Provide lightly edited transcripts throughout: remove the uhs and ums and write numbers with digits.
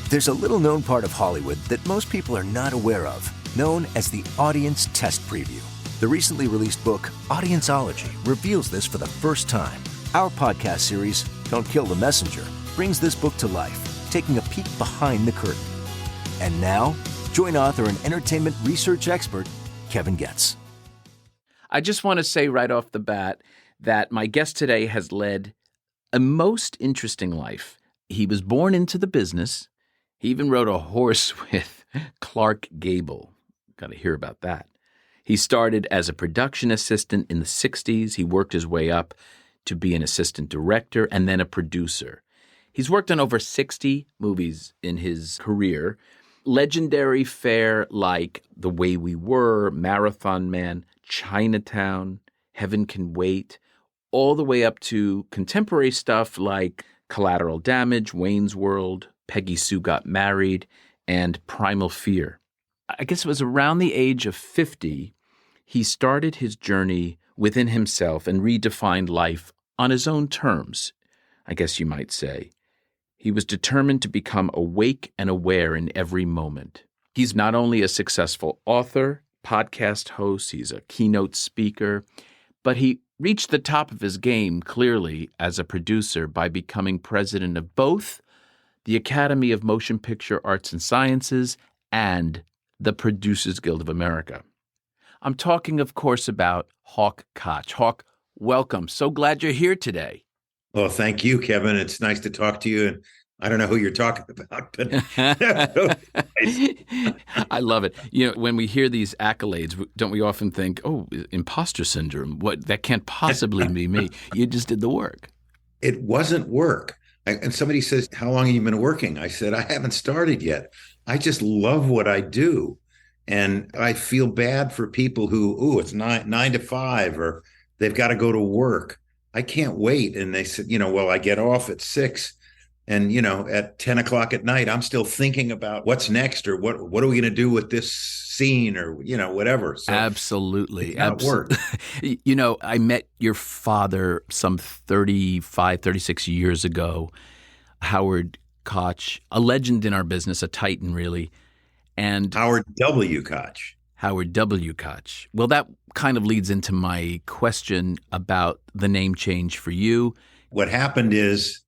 There's a little-known part of Hollywood that most people are not aware of, known as the Audience Test Preview. The recently released book, Audienceology, reveals this for the first time. Our podcast series, Don't Kill the Messenger, brings this book to life, taking a peek behind the curtain. And now, join author and entertainment research expert, Kevin Goetz. I just want to say right off the bat that my guest today has led a most interesting life. He was born into the business. He even rode a horse with Clark Gable. Got to hear about that. He started as a production assistant in the 60s. He worked his way up to be an assistant director and then a producer. He's worked on over 60 movies in his career. Legendary fare like The Way We Were, Marathon Man, Chinatown, Heaven Can Wait, all the way up to contemporary stuff like Collateral Damage, Wayne's World, Peggy Sue Got Married, and Primal Fear. I guess it was around the age of 50, he started his journey within himself and redefined life on his own terms, I guess you might say. He was determined to become awake and aware in every moment. He's not only a successful author, podcast host, he's a keynote speaker, but he reached the top of his game clearly as a producer by becoming president of both the Academy of Motion Picture Arts and Sciences and the Producers Guild of America. I'm talking, of course, about Hawk Koch. Hawk, welcome. So glad you're here today. Well, thank you, Kevin. It's nice to talk to you. And I don't know who you're talking about, but I love it. You know, when we hear these accolades, don't we often think, oh, imposter syndrome, what, that can't possibly be me. You just did the work. It wasn't work. And somebody says, how long have you been working? I said, I haven't started yet. I just love what I do. And I feel bad for people who, it's nine to 5, or they've got to go to work. I can't wait. And they said, well, I get off at 6. And, at 10 o'clock at night, I'm still thinking about what's next, or what are we going to do with this scene, or, whatever. So absolutely. Work. I met your father some 35, 36 years ago, Howard Koch, a legend in our business, a titan, really. And Howard W. Koch. Howard W. Koch. Well, that kind of leads into my question about the name change for you. What happened is,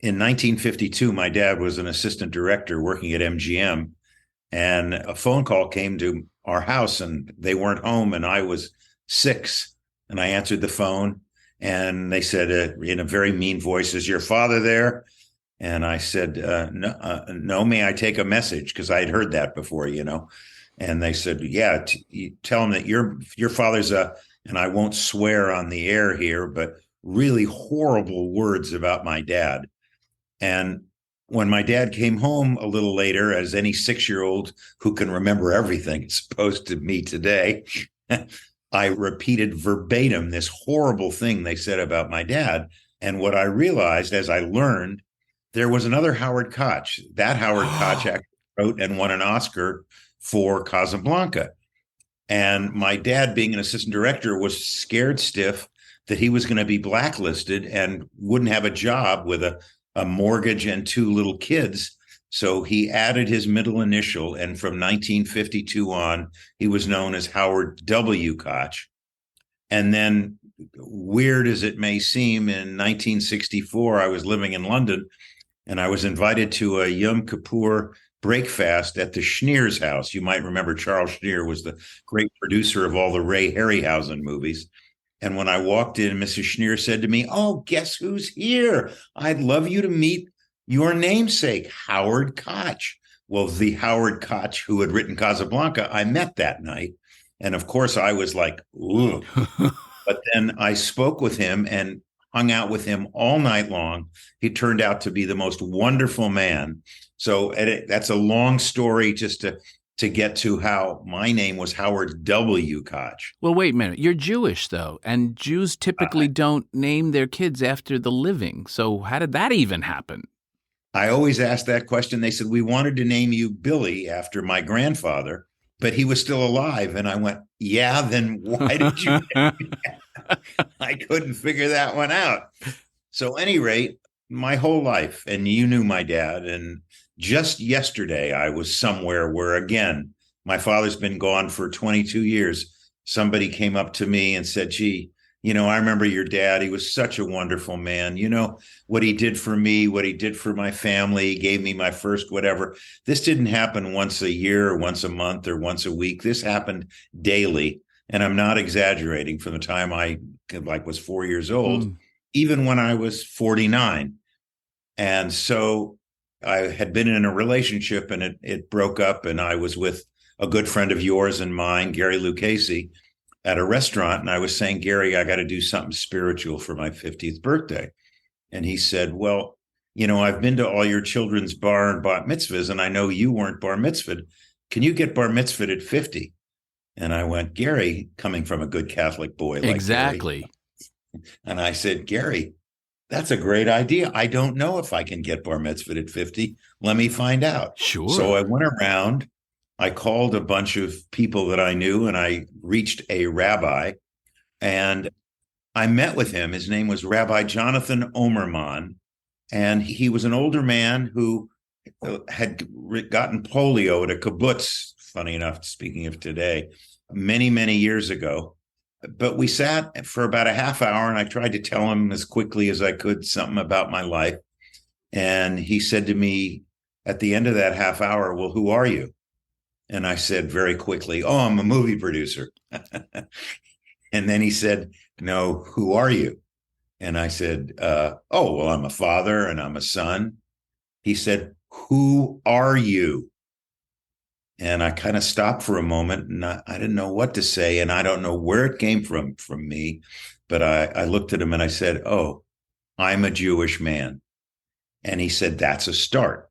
in 1952, my dad was an assistant director working at MGM, and a phone call came to our house, and they weren't home, and I was 6, and I answered the phone, and they said in a very mean voice, "Is your father there?" And I said, no, may I take a message? Because I had heard that before, And they said, yeah, tell him that your father's and I won't swear on the air here, but really horrible words about my dad. And when my dad came home a little later, as any 6-year-old who can remember everything, as opposed to me today, I repeated verbatim this horrible thing they said about my dad. And what I realized as I learned, there was another Howard Koch. That Howard Koch actually wrote and won an Oscar for Casablanca. And my dad, being an assistant director, was scared stiff that he was going to be blacklisted and wouldn't have a job with a mortgage and 2 little kids. So he added his middle initial. And from 1952 on, he was known as Howard W. Koch. And then, weird as it may seem, in 1964, I was living in London, and I was invited to a Yom Kippur breakfast at the Schneer's house. You might remember Charles Schneer was the great producer of all the Ray Harryhausen movies. And when I walked in, Mrs. Schneer said to me, "Oh, guess who's here? I'd love you to meet your namesake, Howard Koch." Well, the Howard Koch who had written Casablanca, I met that night. And of course, I was like, ooh. But then I spoke with him and hung out with him all night long. He turned out to be the most wonderful man. So that's a long story just to get to how my name was Howard W. Koch. Well, wait a minute. You're Jewish, though, and Jews typically don't name their kids after the living. So how did that even happen? I always asked that question. They said, we wanted to name you Billy after my grandfather, but he was still alive. And I went, yeah, then why did you name me that? I couldn't figure that one out. So at any rate, my whole life. And you knew my dad. And just yesterday, I was somewhere where, again, my father's been gone for 22 years. Somebody came up to me and said, gee, I remember your dad. He was such a wonderful man. What he did for me, what he did for my family, he gave me my first whatever. This didn't happen once a year or once a month or once a week. This happened daily. And I'm not exaggerating, from the time I was 4 years old, even when I was 49. And so I had been in a relationship, and it broke up, and I was with a good friend of yours and mine, Gary Lucchese, at a restaurant. And I was saying, Gary, I got to do something spiritual for my 50th birthday. And he said, well, I've been to all your children's bar and bat mitzvahs, and I know you weren't bar mitzvahed. Can you get bar mitzvahed at 50? And I went, Gary, coming from a good Catholic boy like exactly. Gary, and I said, Gary, that's a great idea. I don't know if I can get bar mitzvahed at 50. Let me find out. Sure. So I went around, I called a bunch of people that I knew, and I reached a rabbi, and I met with him. His name was Rabbi Jonathan Omerman, and he was an older man who had gotten polio at a kibbutz, funny enough, speaking of today, many, many years ago. But we sat for about a half hour, and I tried to tell him as quickly as I could something about my life. And he said to me at the end of that half hour, well, who are you? And I said very quickly, oh, I'm a movie producer. And then he said, no, who are you? And I said, oh, well, I'm a father and I'm a son. He said, who are you? And I kind of stopped for a moment, and I didn't know what to say. And I don't know where it came from me. But I looked at him and I said, oh, I'm a Jewish man. And he said, that's a start.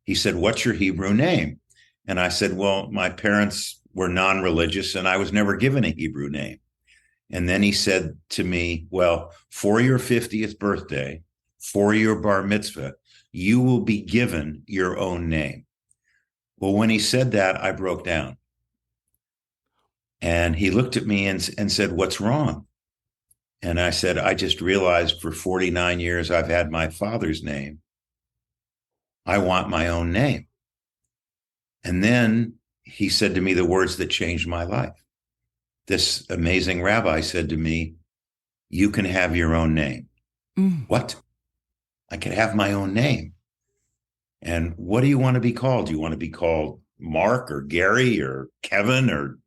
He said, what's your Hebrew name? And I said, well, my parents were non-religious, and I was never given a Hebrew name. And then he said to me, well, for your 50th birthday, for your bar mitzvah, you will be given your own name. Well, when he said that, I broke down. And he looked at me and said, what's wrong? And I said, I just realized for 49 years I've had my father's name. I want my own name. And then he said to me the words that changed my life. This amazing rabbi said to me, you can have your own name. What? I can have my own name. And what do you want to be called? Do you want to be called Mark or Gary or Kevin or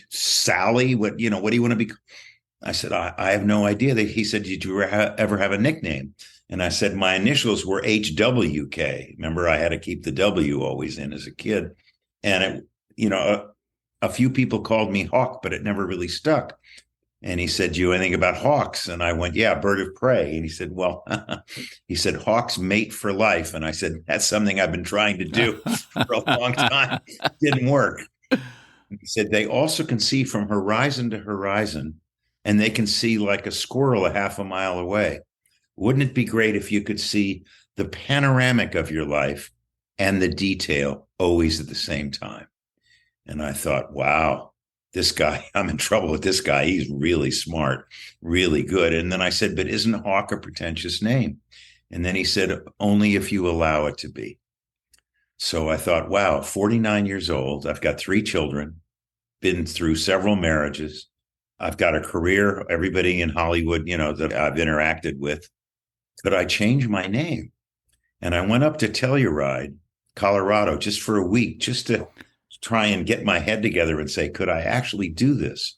Sally? What do you want to be? I said, I have no idea. He said, did you ever have a nickname? And I said, my initials were HWK. Remember, I had to keep the W always in as a kid. And, a few people called me Hawk, but it never really stuck. And he said, do you know anything about hawks? And I went, yeah, bird of prey. And he said, well, hawks mate for life. And I said, that's something I've been trying to do for a long time. Didn't work. He said, they also can see from horizon to horizon, and they can see like a squirrel a half a mile away. Wouldn't it be great if you could see the panoramic of your life and the detail always at the same time? And I thought, wow, this guy, I'm in trouble with this guy. He's really smart, really good. And then I said, but isn't Hawk a pretentious name? And then he said, only if you allow it to be. So I thought, wow, 49 years old. I've got 3 children, been through several marriages. I've got a career, everybody in Hollywood, that I've interacted with. Could I change my name? And I went up to Telluride, Colorado, just for a week, just to try and get my head together and say, could I actually do this?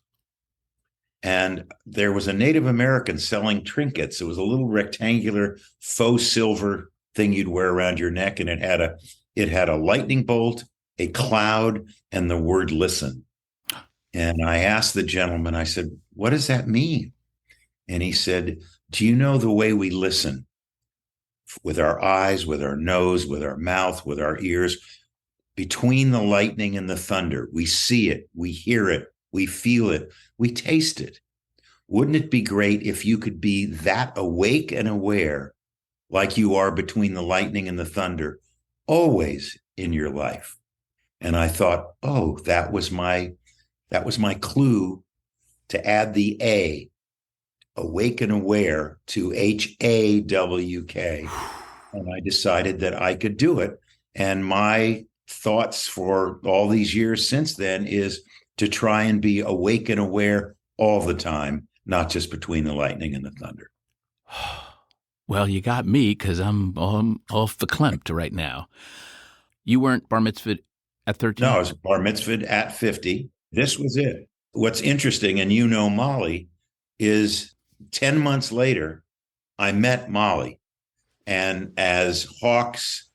And there was a Native American selling trinkets. It was a little rectangular faux silver thing you'd wear around your neck, and it had a lightning bolt, a cloud, and the word listen. And I asked the gentleman, I said, what does that mean? And he said, do you know the way we listen? With our eyes, with our nose, with our mouth, with our ears, between the lightning and the thunder, we see it, we hear it, we feel it, we taste it. Wouldn't it be great if you could be that awake and aware like you are between the lightning and the thunder, always in your life? And I thought, oh, that was my clue to add the A, Awake and Aware to HAWK. And I decided that I could do it. And my thoughts for all these years since then is to try and be awake and aware all the time, not just between the lightning and the thunder. Well, you got me because I'm off the Klempt right now. You weren't bar mitzvahed at 13? No, I was bar mitzvahed at 50. This was it. What's interesting, and you know Molly, is 10 months later, I met Molly. And as Hawks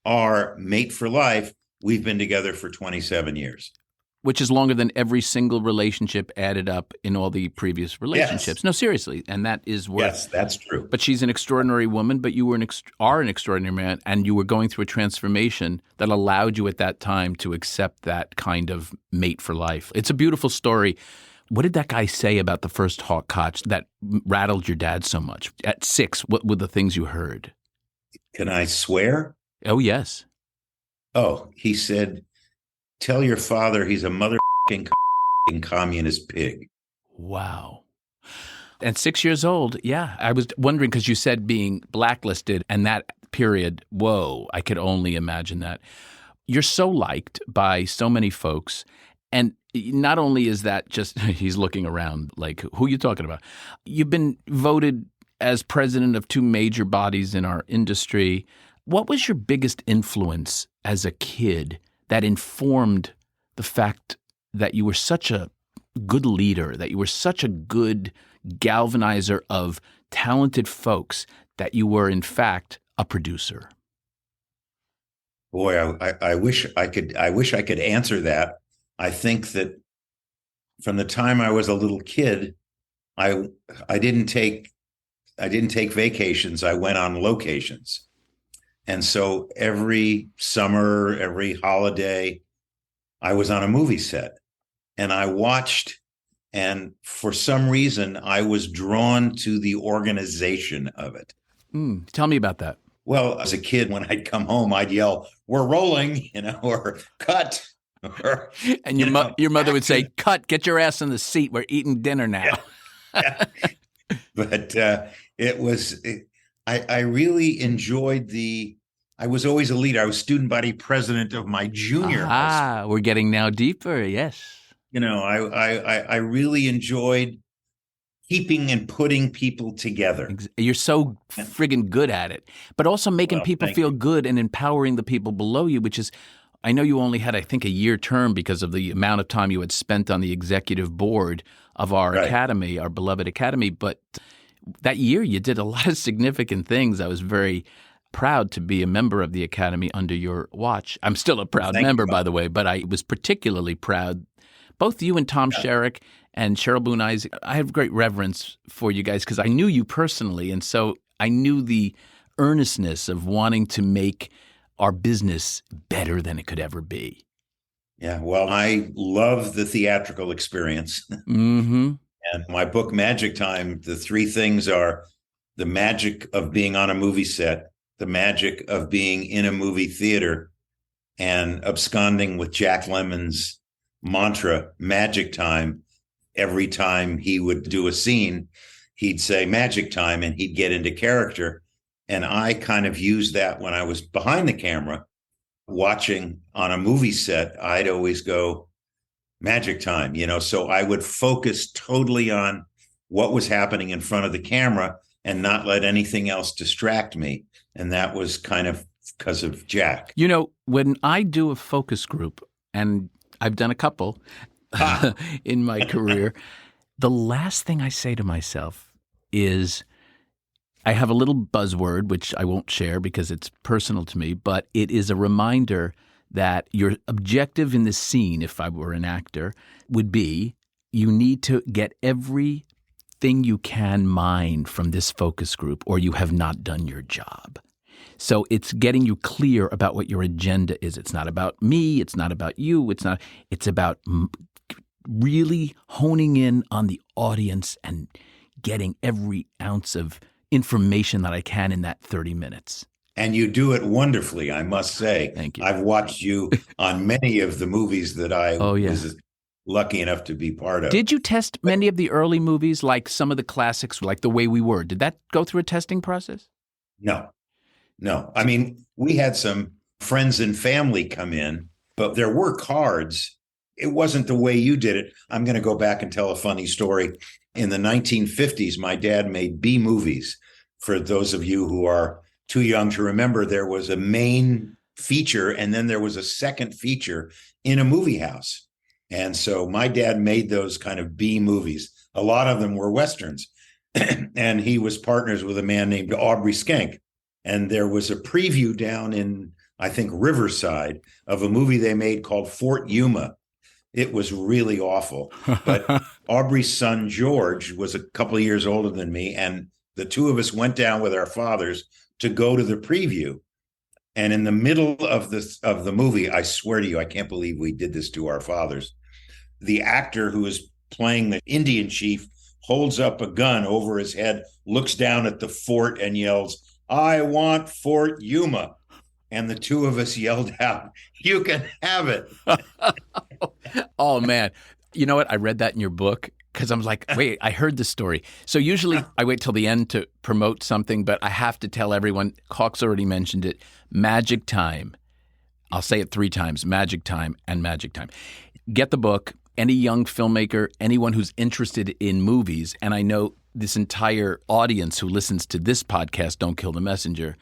are mate for life, we've been together for 27 years. Which is longer than every single relationship added up in all the previous relationships. Yes. No, seriously. And that is worth. Yes, that's true. But she's an extraordinary woman, but you were are an extraordinary man, and you were going through a transformation that allowed you at that time to accept that kind of mate for life. It's a beautiful story. What did that guy say about the first Hawk Koch that rattled your dad so much? At 6, what were the things you heard? Can I swear? Oh, yes. Oh, he said, tell your father he's a motherfucking communist pig. Wow. And 6 years old, yeah. I was wondering, because you said being blacklisted and that period, whoa, I could only imagine that. You're so liked by so many folks. And not only is that just, he's looking around like, who are you talking about? You've been voted as president of 2 major bodies in our industry. What was your biggest influence as a kid that informed the fact that you were such a good leader, that you were such a good galvanizer of talented folks, that you were, in fact, a producer? Boy, I wish I could answer that. I think that from the time I was a little kid, I didn't take vacations. I went on locations. And so every summer, every holiday, I was on a movie set and I watched. And for some reason, I was drawn to the organization of it. Tell me about that. Well, as a kid, when I'd come home, I'd yell, "We're rolling," or "Cut." And your mother would say, "Cut, get your ass in the seat. We're eating dinner now." Yeah. But it was, I really enjoyed I was always a leader. I was student body president of my junior high school. We're getting now deeper, yes. I really enjoyed keeping and putting people together. You're so friggin' good at it. But also making people feel good and empowering the people below you, which is, I know you only had, I think, a year term because of the amount of time you had spent on the executive board of our academy, our beloved academy. But that year you did a lot of significant things. I was very proud to be a member of the academy under your watch. I'm still a proud member, by the way, but I was particularly proud. Both you and Tom Sherrick and Cheryl Boone Isaac, I have great reverence for you guys because I knew you personally, and so I knew the earnestness of wanting to make our business better than it could ever be. Yeah, well, I love the theatrical experience. Mm-hmm. And my book, Magic Time, the 3 things are the magic of being on a movie set, the magic of being in a movie theater, and absconding with Jack Lemmon's mantra, Magic Time. Every time he would do a scene, he'd say Magic Time, and he'd get into character. And I kind of used that when I was behind the camera watching on a movie set. I'd always go Magic Time, so I would focus totally on what was happening in front of the camera and not let anything else distract me. And that was kind of because of Jack. When I do a focus group, and I've done a couple in my career, the last thing I say to myself is, I have a little buzzword, which I won't share because it's personal to me, but it is a reminder that your objective in this scene, if I were an actor, would be you need to get everything you can mined from this focus group or you have not done your job. So it's getting you clear about what your agenda is. It's not about me. It's not about you. It's about really honing in on the audience and getting every ounce of information that I can in that 30 minutes. And you do it wonderfully, I must say. Thank you. I've watched you on many of the movies that I lucky enough to be part of. Did you test many of the early movies, like some of the classics, like The Way We Were? Did that go through a testing process? No. I mean, we had some friends and family come in, but there were cards. It wasn't the way you did it. I'm going to go back and tell a funny story. In the 1950s, my dad made B movies. For those of you who are too young to remember, there was a main feature and then there was a second feature in a movie house. And so my dad made those kind of B movies. A lot of them were Westerns. And he was partners with a man named Aubrey Skank. And there was a preview down in, I think, Riverside of a movie they made called Fort Yuma. It was really awful. But Aubrey's son, George, was a couple of years older than me. And the two of us went down with our fathers to go to the preview. And in the middle of the movie, I swear to you, I can't believe we did this to our fathers. The actor who is playing the Indian chief holds up a gun over his head, looks down at the fort and yells, "I want Fort Yuma." And the two of us yelled out, "You can have it." Oh, man. You know what? I read that in your book because I'm like, wait, I heard this story. So usually I wait till the end to promote something, but I have to tell everyone, Hawk's already mentioned it, Magic Time. I'll say it 3 times, Magic Time and Magic Time. Get the book. Any young filmmaker, anyone who's interested in movies, and I know this entire audience who listens to this podcast, Don't Kill the Messenger,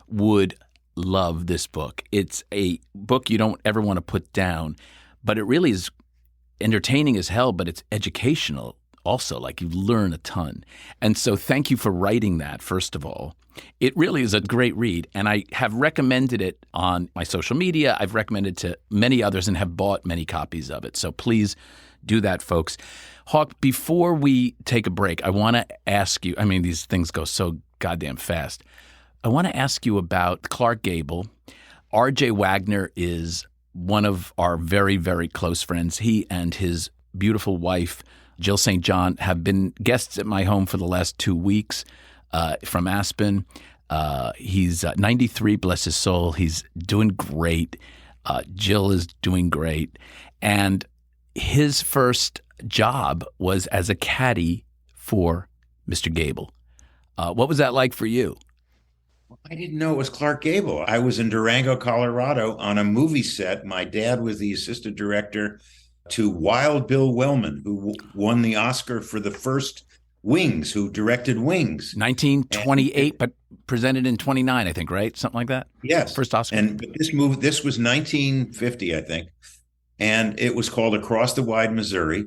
would love this book. It's a book you don't ever want to put down, but it really is entertaining as hell, but it's educational also. Like, you learn a ton. And so thank you for writing that, first of all. It really is a great read, and I have recommended it on my social media. I've recommended to many others and have bought many copies of it. So please do that, folks. Hawk, before we take a break, I want to ask you, I mean, these things go so goddamn fast. I want to ask you about Clark Gable. R.J. Wagner is one of our very, very close friends. He and his beautiful wife, Jill St. John, have been guests at my home for the last 2 weeks from Aspen. He's 93, bless his soul. He's doing great. Jill is doing great. And his first job was as a caddy for Mr. Gable. What was that like for you? I didn't know it was Clark Gable. I was in Durango, Colorado on a movie set. My dad was the assistant director to Wild Bill Wellman, who won the Oscar for the first Wings, who directed Wings. 1928, but presented in 29, I think, right? Something like that? Yes. First Oscar. And this was 1950, I think. And it was called Across the Wide Missouri.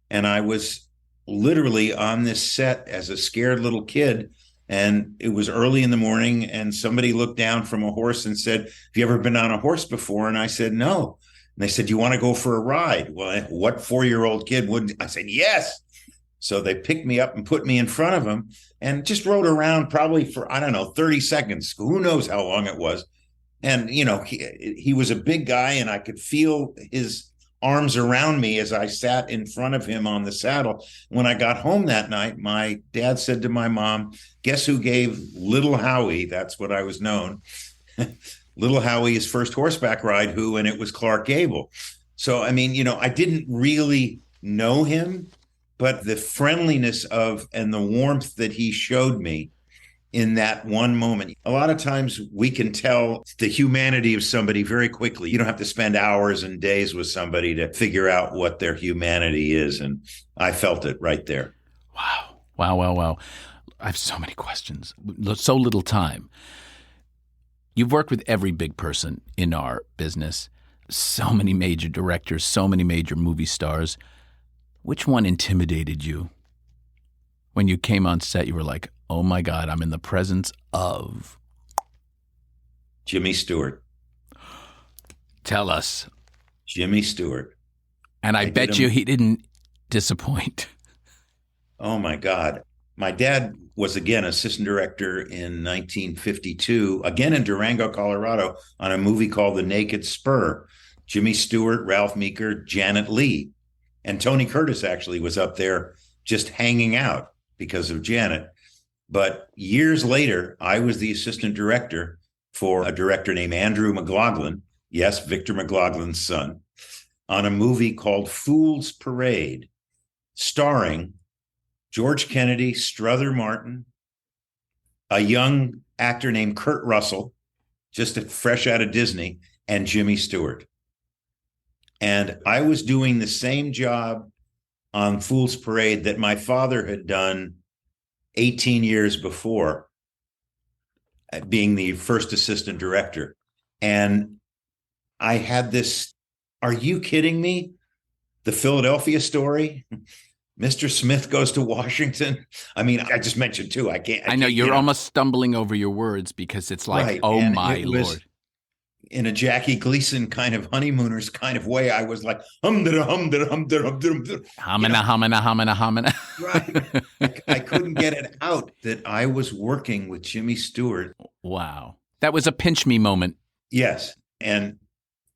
And I was literally on this set as a scared little kid. And it was early in the morning, and somebody looked down from a horse and said, "Have you ever been on a horse before?" And I said, "No." And they said, "Do you want to go for a ride?" Well, what 4-year-old kid wouldn't? I said, "Yes." So they picked me up and put me in front of him and just rode around probably for, 30 seconds. Who knows how long it was. And, he was a big guy, and I could feel his arms around me as I sat in front of him on the saddle. When I got home that night, my dad said to my mom, "Guess who gave Little Howie," that's what I was known, Little Howie, his first horseback ride, who? And it was Clark Gable. So, I mean, I didn't really know him, but the friendliness and the warmth that he showed me in that one moment. A lot of times we can tell the humanity of somebody very quickly. You don't have to spend hours and days with somebody to figure out what their humanity is. And I felt it right there. Wow. I have so many questions, so little time. You've worked with every big person in our business, so many major directors, so many major movie stars. Which one intimidated you? When you came on set, you were like, "Oh my God, I'm in the presence of..." Jimmy Stewart. Tell us. Jimmy Stewart. And I bet you he didn't disappoint. Oh my God. My dad was, again, assistant director in 1952, again in Durango, Colorado, on a movie called The Naked Spur. Jimmy Stewart, Ralph Meeker, Janet Leigh. And Tony Curtis actually was up there just hanging out because of Janet. But years later, I was the assistant director for a director named Andrew McLaughlin. Yes, Victor McLaughlin's son, on a movie called Fool's Parade, starring George Kennedy, Strother Martin, a young actor named Kurt Russell, just fresh out of Disney, and Jimmy Stewart. And I was doing the same job on Fool's Parade that my father had done 18 years before, being the first assistant director. And I had this, are you kidding me? The Philadelphia story? Mr. Smith goes to Washington. I mean, I just mentioned two. I know you're almost stumbling over your words because it's like, right. Oh and my Lord. In a Jackie Gleason kind of honeymooners kind of way, I was like, humdada, humdada, humdada, humdada. Hamina. Right. I couldn't get it out that I was working with Jimmy Stewart. Wow. That was a pinch me moment. Yes. And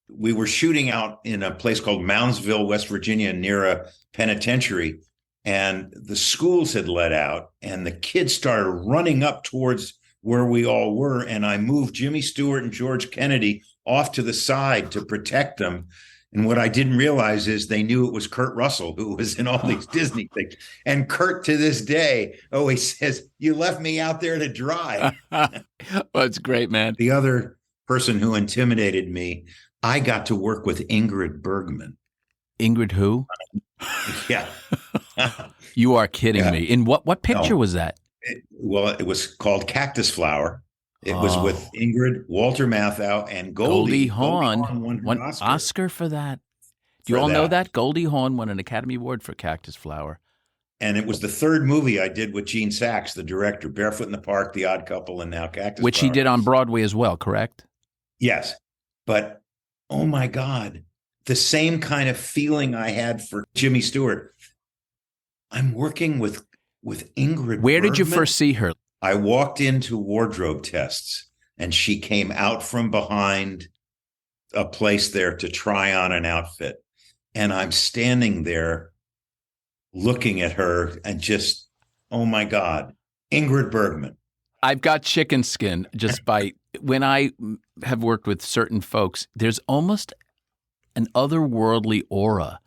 we were shooting out in a place called Moundsville, West Virginia, near a penitentiary. And the schools had let out, and the kids started running up towards where we all were. And I moved Jimmy Stewart and George Kennedy off to the side to protect them. And what I didn't realize is they knew it was Kurt Russell who was in all these Disney things. And Kurt, to this day, always says, "You left me out there to dry." Well, it's great, man. The other person who intimidated me, I got to work with Ingrid Bergman. Ingrid who? Yeah. You are kidding me. In what picture was that? It was called Cactus Flower. It was with Ingrid, Walter Matthau, and Goldie Hawn won an Oscar for that. Do you all know that? Goldie Hawn won an Academy Award for Cactus Flower. And it was the third movie I did with Gene Saks, the director, Barefoot in the Park, The Odd Couple, and now Cactus Which Flower. he did on Broadway as well, correct? Yes. But, oh my God, the same kind of feeling I had for Jimmy Stewart. I'm working with Ingrid Where did you Bergman. first see her? I walked into wardrobe tests, and she came out from behind a place there to try on an outfit. And I'm standing there looking at her and just, oh my God, Ingrid Bergman. I've got chicken skin just by when I have worked with certain folks, there's almost an otherworldly aura.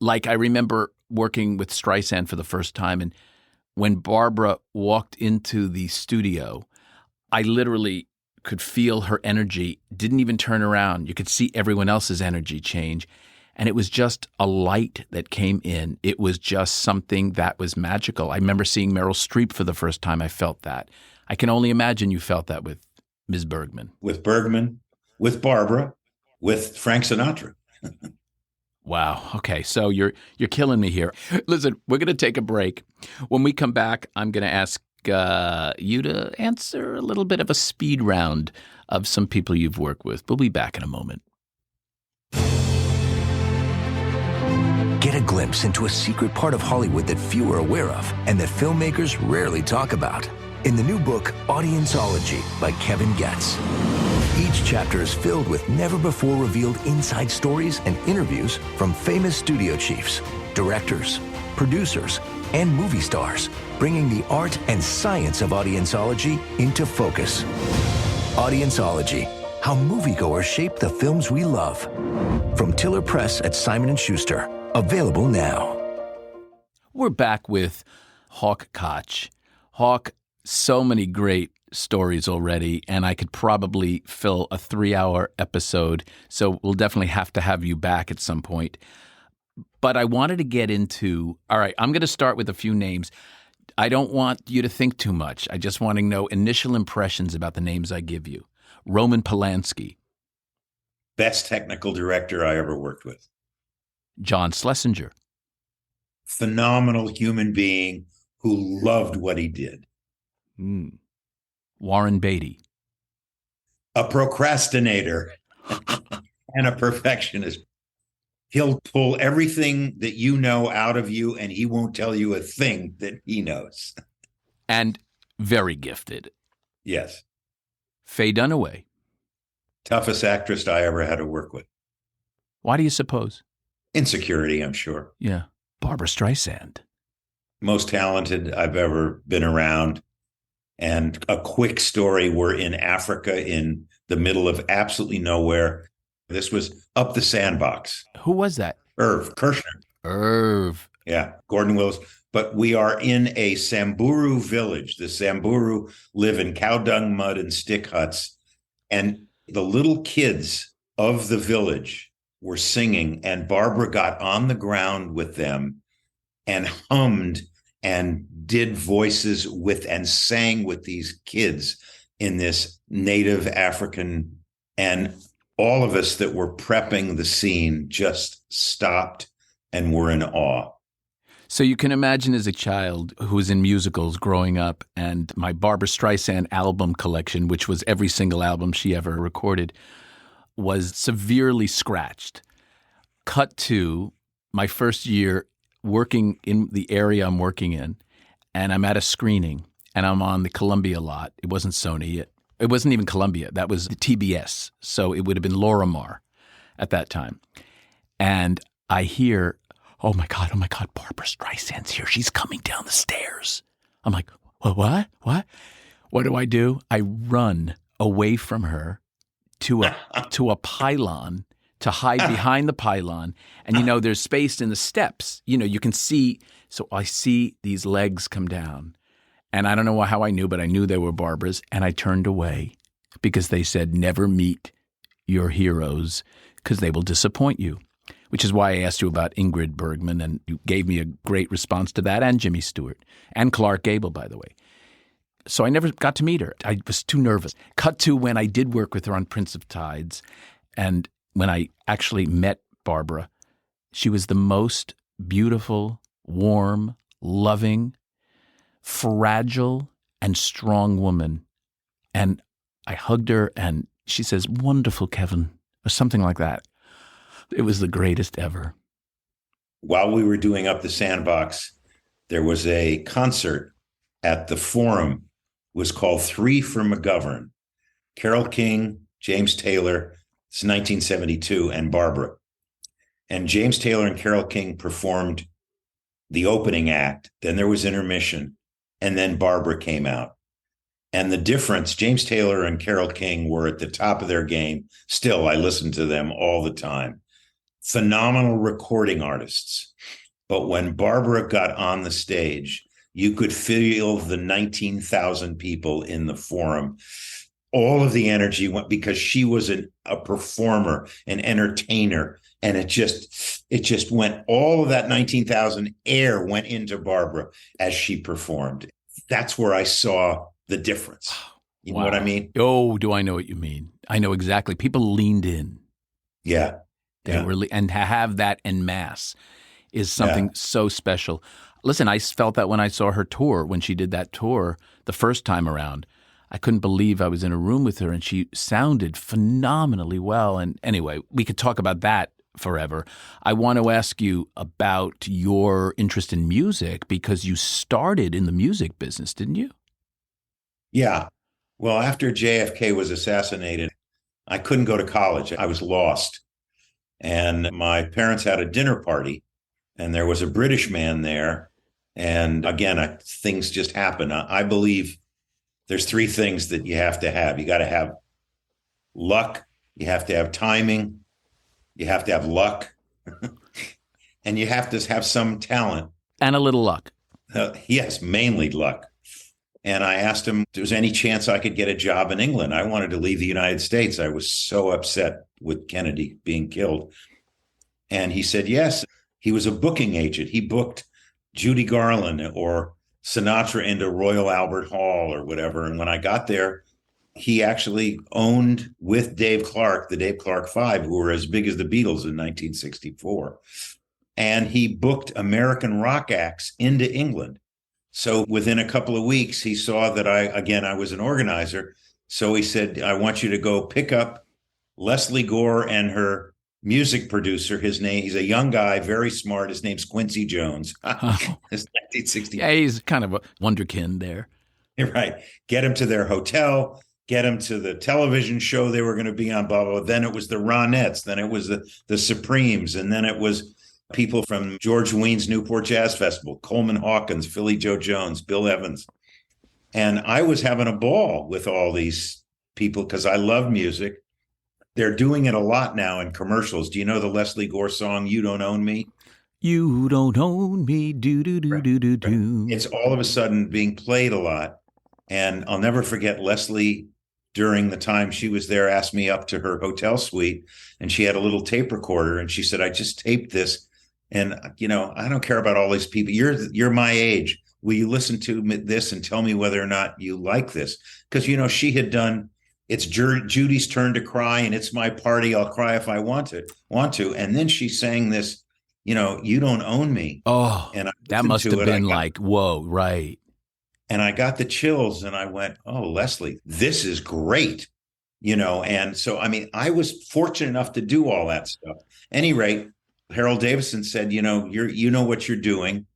Like I remember working with Streisand for the first time, and when Barbra walked into the studio, I literally could feel her energy, didn't even turn around. You could see everyone else's energy change. And it was just a light that came in. It was just something that was magical. I remember seeing Meryl Streep for the first time. I felt that. I can only imagine you felt that with Ms. Bergman. With Bergman, with Barbra, with Frank Sinatra. Wow. Okay. So you're killing me here. Listen, we're going to take a break. When we come back, I'm going to ask you to answer a little bit of a speed round of some people you've worked with. We'll be back in a moment. Get a glimpse into a secret part of Hollywood that few are aware of and that filmmakers rarely talk about. In the new book, Audienceology by Kevin Goetz. Each chapter is filled with never-before-revealed inside stories and interviews from famous studio chiefs, directors, producers, and movie stars, bringing the art and science of audienceology into focus. Audienceology, how moviegoers shape the films we love. From Tiller Press at Simon & Schuster. Available now. We're back with Hawk Koch. Hawk, so many great stories already, and I could probably fill a 3-hour episode, so we'll definitely have to have you back at some point. But I wanted to get into, all right, I'm going to start with a few names. I don't want you to think too much. I just want to know initial impressions about the names I give you. Roman Polanski. Best technical director I ever worked with. John Schlesinger. Phenomenal human being who loved what he did. Warren Beatty. A procrastinator and a perfectionist. He'll pull everything that you know out of you, and he won't tell you a thing that he knows. And very gifted. Yes. Faye Dunaway. Toughest actress I ever had to work with. Why do you suppose? Insecurity, I'm sure. Yeah. Barbra Streisand. Most talented I've ever been around. And a quick story, we're in Africa in the middle of absolutely nowhere. This was Up the Sandbox. Who was that? Irv Kirshner. Irv. Yeah, Gordon Willis. But we are in a Samburu village. The Samburu live in cow dung, mud, and stick huts. And the little kids of the village were singing, and Barbra got on the ground with them and hummed and did voices with and sang with these kids in this native African. And all of us that were prepping the scene just stopped and were in awe. So you can imagine as a child who was in musicals growing up, and my Barbra Streisand album collection, which was every single album she ever recorded, was severely scratched. Cut to my first year working in the area I'm working in, and I'm at a screening, and I'm on the Columbia lot. It wasn't Sony. It wasn't even Columbia. That was the TBS. So it would have been Lorimar at that time. And I hear, oh my God, Barbra Streisand's here. She's coming down the stairs. I'm like, what? What do? I run away from her to a pylon to hide behind the pylon. And, there's space in the steps. You can see. So I see these legs come down. And I don't know how I knew, but I knew they were Barbra's. And I turned away because they said, never meet your heroes because they will disappoint you. Which is why I asked you about Ingrid Bergman, and you gave me a great response to that, and Jimmy Stewart, and Clark Gable, by the way. So I never got to meet her. I was too nervous. Cut to when I did work with her on Prince of Tides, and when I actually met Barbra, she was the most beautiful, warm, loving, fragile, and strong woman. And I hugged her, and she says, "Wonderful, Kevin," or something like that. It was the greatest ever. While we were doing Up the Sandbox, there was a concert at the Forum. It was called Three for McGovern. Carole King, James Taylor, it's 1972, and Barbra. And James Taylor and Carole King performed the opening act. Then there was intermission. And then Barbra came out. And the difference, James Taylor and Carole King were at the top of their game. Still, I listen to them all the time. Phenomenal recording artists. But when Barbra got on the stage, you could feel the 19,000 people in the Forum. All of the energy went because she was a performer, an entertainer. And it just went, all of that 19,000 air went into Barbra as she performed. That's where I saw the difference. You know what I mean? Oh, do I know what you mean? I know exactly. People leaned in. Yeah. They really, and to have that en masse is something so special. Listen, I felt that when I saw her tour, when she did that tour the first time around. I couldn't believe I was in a room with her, and she sounded phenomenally well. And anyway, we could talk about that forever. I want to ask you about your interest in music, because you started in the music business, didn't you? Yeah. Well, after JFK was assassinated, I couldn't go to college. I was lost. And my parents had a dinner party, and there was a British man there. And again, things just happen. I believe there's three things that you have to have. You got to have luck. You have to have timing. You have to have luck. And you have to have some talent. And a little luck. Yes, mainly luck. And I asked him if there was any chance I could get a job in England. I wanted to leave the United States. I was so upset with Kennedy being killed. And he said, yes. He was a booking agent. He booked Judy Garland or Sinatra into Royal Albert Hall or whatever. And when I got there, he actually owned, with Dave Clark, the Dave Clark Five, who were as big as the Beatles in 1964. And he booked American rock acts into England. So within a couple of weeks, he saw that I was an organizer. So he said, I want you to go pick up Leslie Gore and her music producer. He's a young guy, very smart. His name's Quincy Jones. It's 1960. Yeah, he's kind of a wonderkind there. You're right. Get him to their hotel, get him to the television show they were going to be on, blah, blah, blah. Then it was the Ronettes. Then it was the Supremes. And then it was people from George Weins Newport Jazz Festival, Coleman Hawkins, Philly Joe Jones, Bill Evans. And I was having a ball with all these people because I love music. They're doing it a lot now in commercials. Do you know the Leslie Gore song, You Don't Own Me? You don't own me, do. It's all of a sudden being played a lot. And I'll never forget Leslie, during the time she was there, asked me up to her hotel suite, and she had a little tape recorder, and she said, I just taped this. And, I don't care about all these people. You're my age. Will you listen to this and tell me whether or not you like this? Because, she had done, it's Judy's turn to cry, and it's my party. I'll cry if I want to. And then she sang this, you don't own me. Oh, and that must have been like, whoa, right. And I got the chills, and I went, oh, Leslie, this is great. And so, I was fortunate enough to do all that stuff. Any rate, Harold Davison said, you know what you're doing.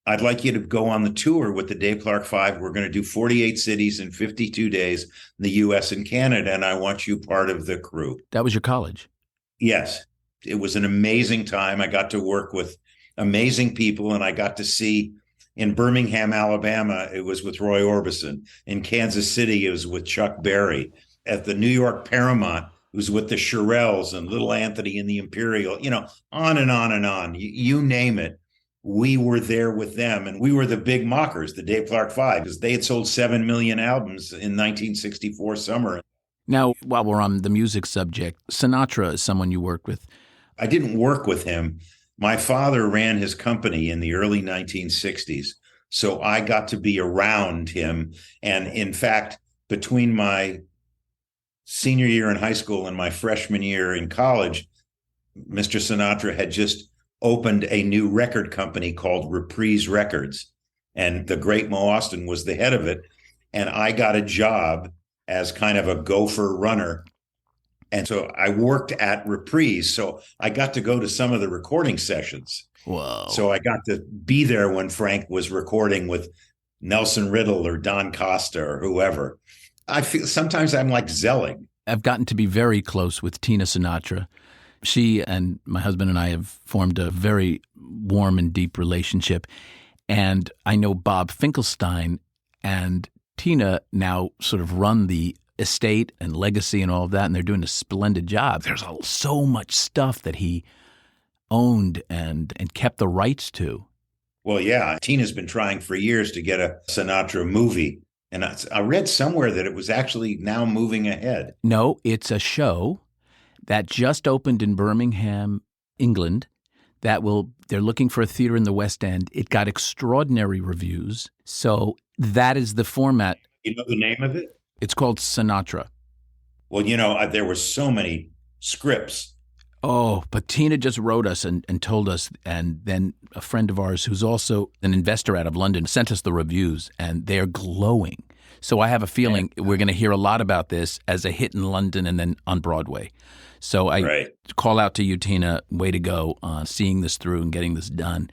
I'd like you to go on the tour with the Dave Clark Five. We're going to do 48 cities in 52 days in the U.S. and Canada, and I want you part of the crew. That was your college? Yes. It was an amazing time. I got to work with amazing people, and I got to see in Birmingham, Alabama, it was with Roy Orbison. In Kansas City, it was with Chuck Berry. At the New York Paramount, it was with the Shirelles and Little Anthony and the Imperial, on and on and on. You name it. We were there with them, and we were the big mockers, the Dave Clark Five, because they had sold 7 million albums in 1964 summer. Now, while we're on the music subject, Sinatra is someone you worked with. I didn't work with him. My father ran his company in the early 1960s, so I got to be around him. And in fact, between my senior year in high school and my freshman year in college, Mr. Sinatra had just opened a new record company called Reprise Records, and the great Mo Austin was the head of it. And I got a job as kind of a gopher runner. And so I worked at Reprise. So I got to go to some of the recording sessions. Whoa. So I got to be there when Frank was recording with Nelson Riddle or Don Costa or whoever. I feel sometimes I'm like Zelig. I've gotten to be very close with Tina Sinatra. She and my husband and I have formed a very warm and deep relationship. And I know Bob Finkelstein and Tina now sort of run the estate and legacy and all of that, and they're doing a splendid job. There's so much stuff that he owned and kept the rights to. Well, yeah, Tina's been trying for years to get a Sinatra movie, and I read somewhere that it was actually now moving ahead. No, it's a show that just opened in Birmingham, England. They're looking for a theater in the West End. It got extraordinary reviews, so that is the format. You know the name of it? It's called Sinatra. Well, there were so many scripts. Oh, but Tina just wrote us and told us, and then a friend of ours who's also an investor out of London sent us the reviews, and they're glowing. So I have a feeling we're going to hear a lot about this as a hit in London and then on Broadway. So I call out to you, Tina, way to go on seeing this through and getting this done.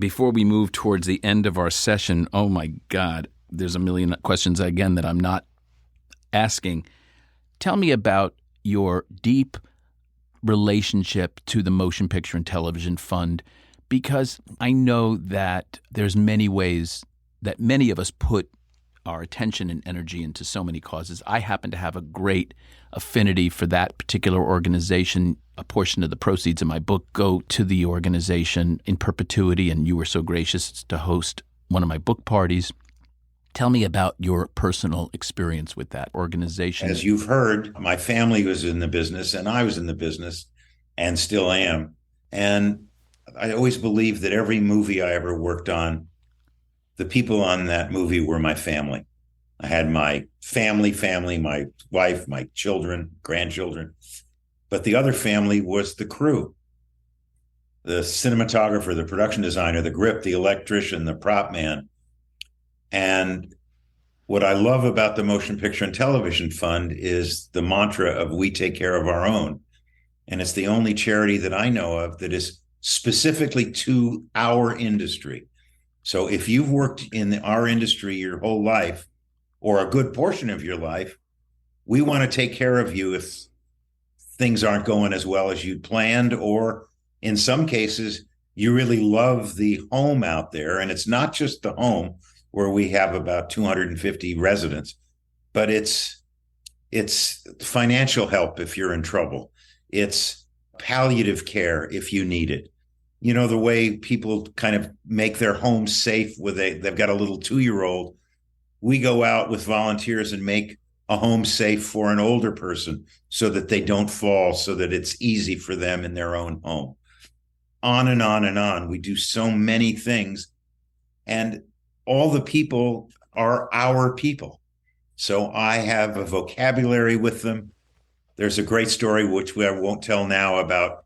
Before we move towards the end of our session, oh my God, there's a million questions again that I'm not asking. Tell me about your deep relationship to the Motion Picture and Television Fund, because I know that there's many ways that many of us put our attention and energy into so many causes. I happen to have a great affinity for that particular organization. A portion of the proceeds of my book go to the organization in perpetuity, and you were so gracious to host one of my book parties. Tell me about your personal experience with that organization. As you've heard, my family was in the business, and I was in the business and still am. And I always believed that every movie I ever worked on, the people on that movie were my family. I had my family, my wife, my children, grandchildren. But the other family was the crew, the cinematographer, the production designer, the grip, the electrician, the prop man. And what I love about the Motion Picture and Television Fund is the mantra of we take care of our own. And it's the only charity that I know of that is specifically to our industry. So if you've worked in our industry your whole life, or a good portion of your life, we want to take care of you if things aren't going as well as you'd planned, or in some cases, you really love the home out there. And it's not just the home where we have about 250 residents, but it's It's financial help if you're in trouble. It's palliative care if you need it. You know, the way people kind of make their homes safe they've got a little 2-year-old. We go out with volunteers and make a home safe for an older person so that they don't fall, so that it's easy for them in their own home. On and on and on. We do so many things, and all the people are our people. So I have a vocabulary with them. There's a great story, which I won't tell now, about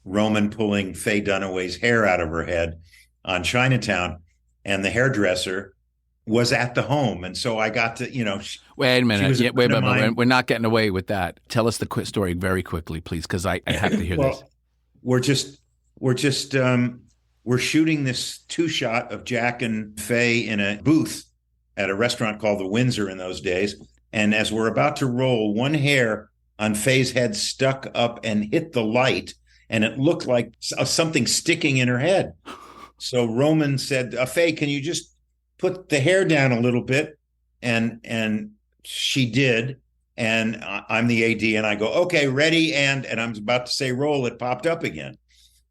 Roman pulling Faye Dunaway's hair out of her head on Chinatown, and the hairdresser was at the home. And so I got to, Wait a minute. Wait a minute. We're not getting away with that. Tell us the quick story very quickly, please, because I have to hear this. We're shooting this 2-shot of Jack and Faye in a booth at a restaurant called the Windsor in those days. And as we're about to roll, one hair on Faye's head stuck up and hit the light, and it looked like something sticking in her head. So Roman said, Faye, can you just put the hair down a little bit? And she did. And I'm the AD, and I go, okay, ready. And I'm about to say roll. It popped up again.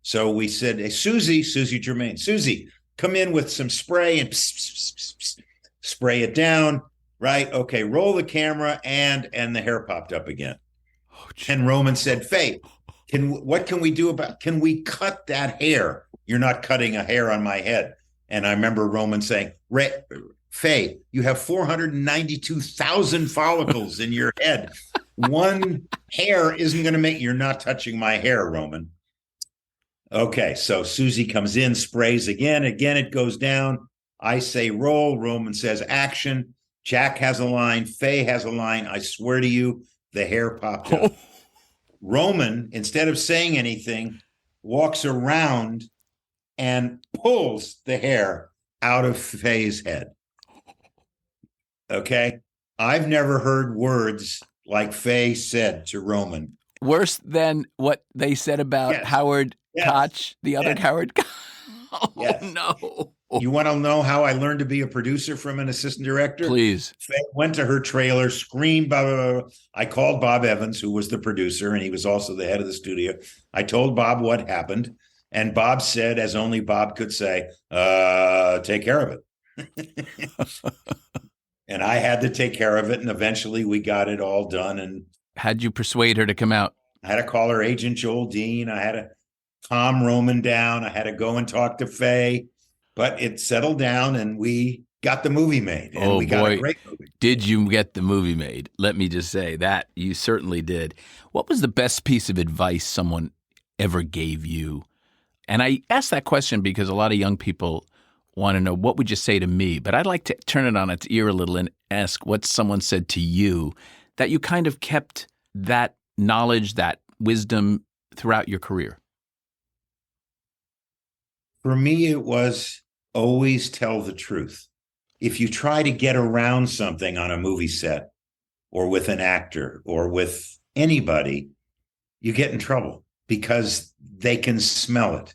So we said, hey, Susie Germain, Susie, come in with some spray and spray it down. Right. Okay. Roll the camera. And the hair popped up again. Oh, and Roman said, Faye, what can we do can we cut that hair? You're not cutting a hair on my head. And I remember Roman saying, Faye, you have 492,000 follicles in your head. One hair isn't going to you're not touching my hair, Roman. Okay. So Susie comes in, sprays again. Again, it goes down. I say roll. Roman says action. Jack has a line. Faye has a line. I swear to you, the hair popped up. Roman, instead of saying anything, walks around and pulls the hair out of Faye's head. Okay? I've never heard words like Faye said to Roman. Worse than what they said about Howard Koch, the other Howard Koch. Oh, no. You want to know how I learned to be a producer from an assistant director? Please. Faye went to her trailer, screamed, blah, blah, blah. I called Bob Evans, who was the producer, and he was also the head of the studio. I told Bob what happened, and Bob said, as only Bob could say, take care of it. And I had to take care of it, and eventually we got it all done. And how'd you persuade her to come out? I had to call her agent, Joel Dean. I had to calm Roman down. I had to go and talk to Faye. But it settled down, and we got the movie made. And we got a great movie. Did you get the movie made? Let me just say that you certainly did. What was the best piece of advice someone ever gave you? And I ask that question because a lot of young people want to know, what would you say to me? But I'd like to turn it on its ear a little and ask what someone said to you that you kind of kept that knowledge, that wisdom throughout your career. For me, it was always tell the truth. If you try to get around something on a movie set or with an actor or with anybody, you get in trouble because they can smell it.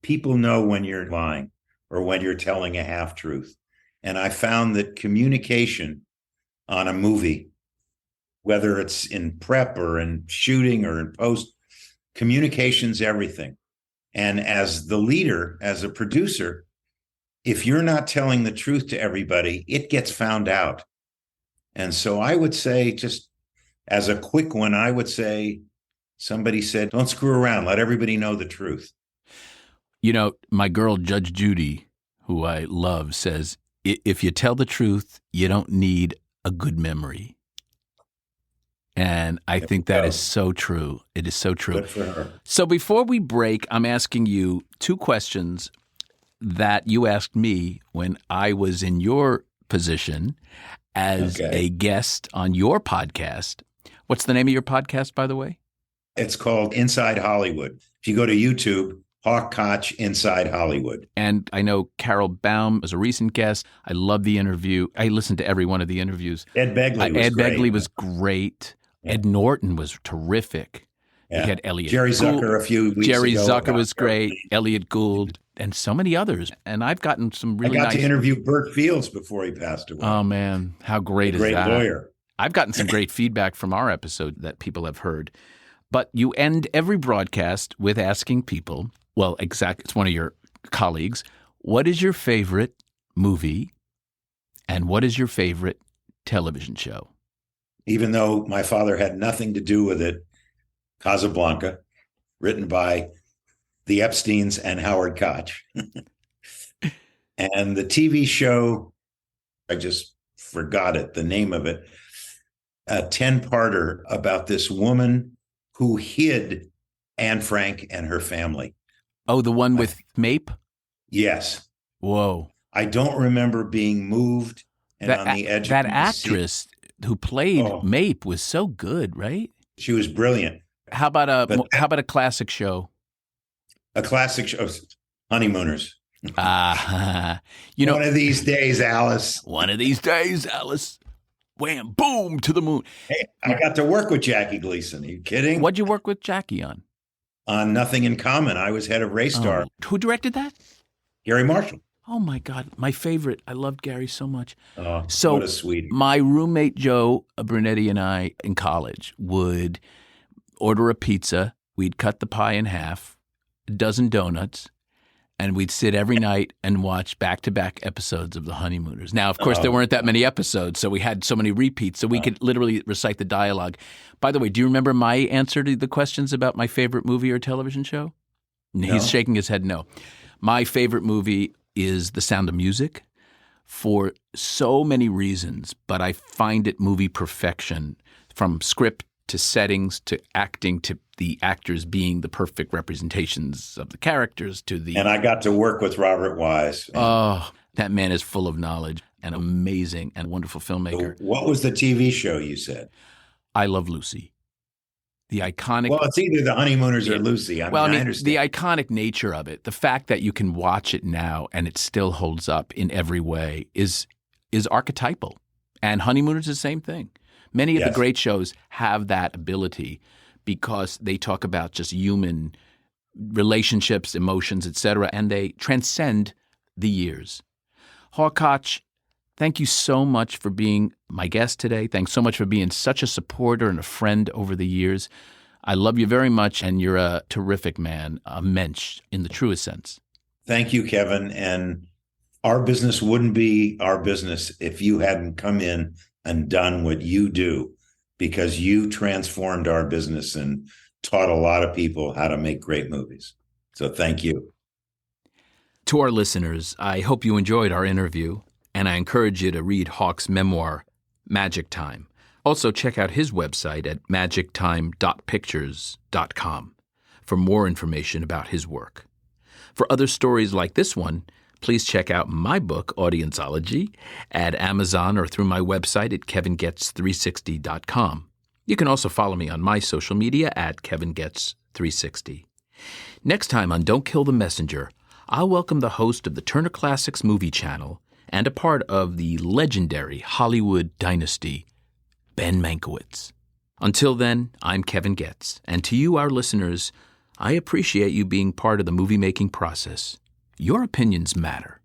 People know when you're lying or when you're telling a half-truth. And I found that communication on a movie, whether it's in prep or in shooting or in post, communication's everything. And as the leader, as a producer, if you're not telling the truth to everybody, it gets found out. And so I would say, just as a quick one, I would say, somebody said, don't screw around. Let everybody know the truth. You know, my girl, Judge Judy, who I love, says, if you tell the truth, you don't need a good memory. And I think that is so true. It is so true. Good for her. So before we break, I'm asking you 2 questions that you asked me when I was in your position as a guest on your podcast. What's the name of your podcast, by the way? It's called Inside Hollywood. If you go to YouTube, Hawk Koch, Inside Hollywood. And I know Carol Baum was a recent guest. I love the interview. I listened to every one of the interviews. Ed Begley was great. Ed Norton was terrific. Yeah. We had Elliot Jerry Gould. Zucker a few weeks Jerry ago. Zucker was great. Elliot Gould and so many others. And I've gotten some really nice. I got to interview Burt Fields before he passed away. Oh, man. How great is Great that? lawyer. I've gotten some great feedback from our episode that people have heard. But you end every broadcast with asking people, well, it's one of your colleagues, what is your favorite movie and what is your favorite television show? Even though my father had nothing to do with it, Casablanca, written by the Epsteins and Howard Koch. And the TV show, I just forgot it, the name of it, a 10-parter about this woman who hid Anne Frank and her family. Oh, the one with Mape? Yes. Whoa. I don't remember being moved and on the edge of that actress who played Mape was so good, right? She was brilliant. How about a classic show? A classic show, Honeymooners. One of these days, Alice. One of these days, Alice. Wham, boom, to the moon. Hey, I got to work with Jackie Gleason. Are you kidding? What'd you work with Jackie on? On Nothing in Common. I was head of Raystar. Who directed that? Gary Marshall. Oh, my God. My favorite. I loved Gary so much. Oh, so what a sweetie. My roommate, Joe Brunetti, and I in college would order a pizza. We'd cut the pie in half, a dozen donuts, and we'd sit every night and watch back-to-back episodes of The Honeymooners. Now, of course, there weren't that many episodes, so we had so many repeats, so we could literally recite the dialogue. By the way, do you remember my answer to the questions about my favorite movie or television show? No. He's shaking his head no. My favorite movie is The Sound of Music for so many reasons, but I find it movie perfection, from script to settings to acting to the actors being the perfect representations of the characters to the... And I got to work with Robert Wise. Oh, that man is full of knowledge and amazing and wonderful filmmaker. So what was the TV show you said? I Love Lucy. The iconic... Well, it's either The Honeymooners or Lucy. I understand. The iconic nature of it, the fact that you can watch it now and it still holds up in every way is archetypal. And Honeymooners is the same thing. Many of the great shows have that ability because they talk about just human relationships, emotions, etc., and they transcend the years. Hawk Koch, thank you so much for being my guest today. Thanks so much for being such a supporter and a friend over the years. I love you very much, and you're a terrific man, a mensch in the truest sense. Thank you, Kevin. And our business wouldn't be our business if you hadn't come in and done what you do, because you transformed our business and taught a lot of people how to make great movies. So thank you. To our listeners, I hope you enjoyed our interview, and I encourage you to read Hawk's memoir, Magic Time. Also, check out his website at magictime.pictures.com for more information about his work. For other stories like this one, please check out my book, Audienceology, at Amazon or through my website at kevingetz360.com. You can also follow me on my social media at kevingetz360. Next time on Don't Kill the Messenger, I'll welcome the host of the Turner Classics Movie Channel and a part of the legendary Hollywood dynasty, Ben Mankiewicz. Until then, I'm Kevin Getz, and to you, our listeners, I appreciate you being part of the movie-making process. Your opinions matter.